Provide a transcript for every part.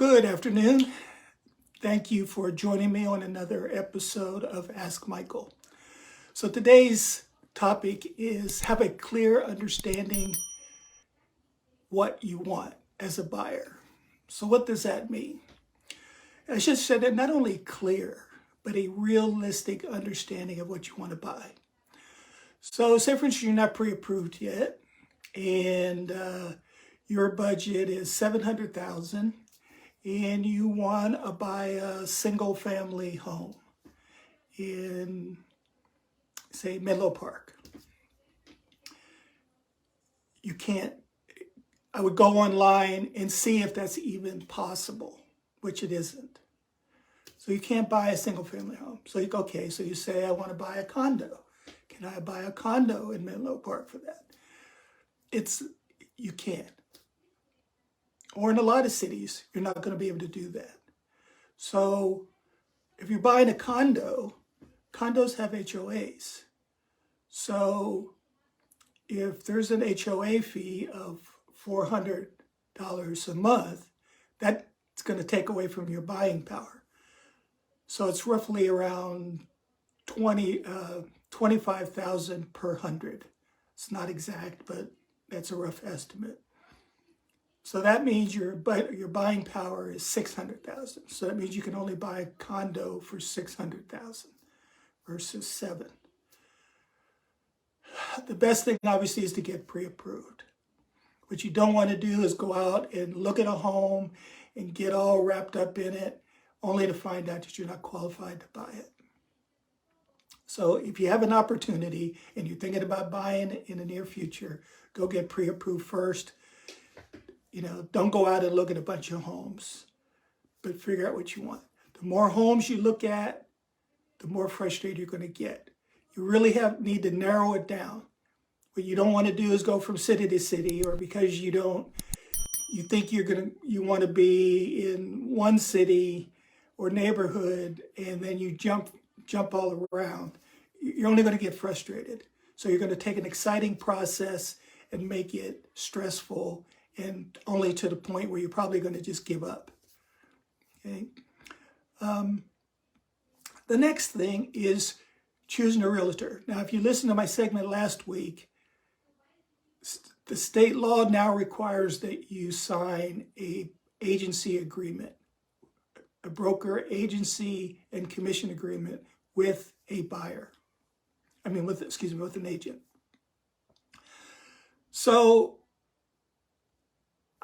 Good afternoon. Thank you for joining me on another episode of Ask Michael. So today's topic is have a clear understanding what you want as a buyer. So what does that mean? I should say that not only clear, but a realistic understanding of what you want to buy. So say for instance, you're not pre-approved yet and your budget is $700,000 and you want to buy a single family home in, say, Menlo Park. You can't, I would go online and see if that's even possible, which it isn't. So you can't buy a single family home. So you go, okay, so you say, I want to buy a condo. Can I buy a condo in Menlo Park for that? You can't. Or in a lot of cities, you're not going to be able to do that. So if you're buying a condo, condos have HOAs. So if there's an HOA fee of $400 a month, that's going to take away from your buying power. So it's roughly around $25,000 per 100. It's not exact, but that's a rough estimate. So that means your buying power is $600,000. So that means you can only buy a condo for $600,000 versus $7,000. The best thing obviously is to get pre-approved. What you don't want to do is go out and look at a home and get all wrapped up in it only to find out that you're not qualified to buy it. So if you have an opportunity and you're thinking about buying in the near future, go get pre-approved first. Don't go out and look at a bunch of homes, but figure out what you want. The more homes you look at, the more frustrated you're going to get. You really need to narrow it down. What you don't want to do is go from city to city, or because you think you want to be in one city or neighborhood, and then you jump all around. You're only going to get frustrated. So you're going to take an exciting process and make it stressful, and only to the point where you're probably going to just give up. Okay. The next thing is choosing a realtor. Now, if you listen to my segment last week, the state law now requires that you sign a agency agreement, a broker agency and commission agreement with a buyer. With an agent. So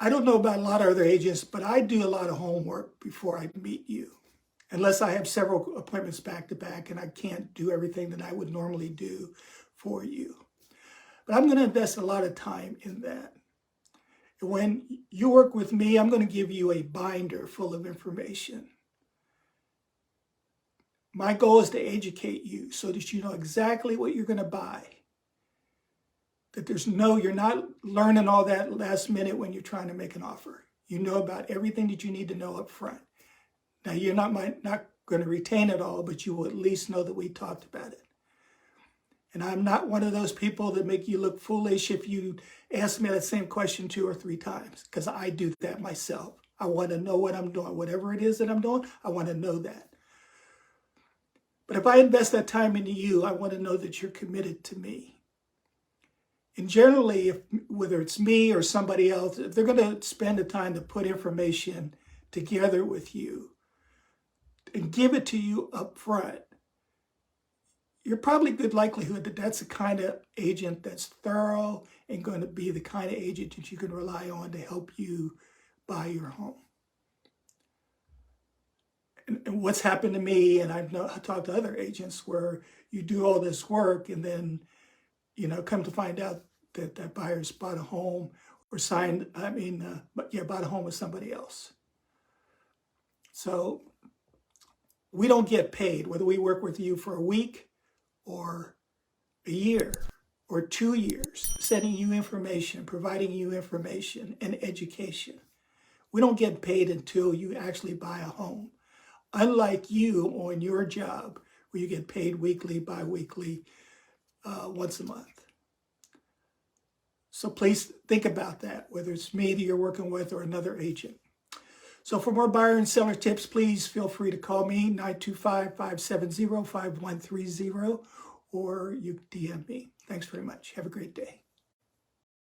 I don't know about a lot of other agents, but I do a lot of homework before I meet you, unless I have several appointments back to back and I can't do everything that I would normally do for you. But I'm going to invest a lot of time in that. When you work with me, I'm going to give you a binder full of information. My goal is to educate you so that you know exactly what you're going to buy. That you're not learning all that last minute when you're trying to make an offer. You know about everything that you need to know up front. Now, you're not going to retain it all, but you will at least know that we talked about it. And I'm not one of those people that make you look foolish if you ask me that same question 2 or 3 times, because I do that myself. I want to know what I'm doing. Whatever it is that I'm doing, I want to know that. But if I invest that time into you, I want to know that you're committed to me. And generally, whether it's me or somebody else, if they're going to spend the time to put information together with you and give it to you up front, you're probably good likelihood that that's the kind of agent that's thorough and going to be the kind of agent that you can rely on to help you buy your home. And what's happened to me, and I've talked to other agents where you do all this work and then, come to find out that that buyer's bought a home or bought a home with somebody else. So we don't get paid, whether we work with you for a week or a year or 2 years, sending you information, providing you information and education. We don't get paid until you actually buy a home. Unlike you on your job, where you get paid weekly, bi-weekly, once a month. So please think about that, whether it's me that you're working with or another agent. So for more buyer and seller tips, please feel free to call me, 925-570-5130, or you DM me. Thanks very much. Have a great day.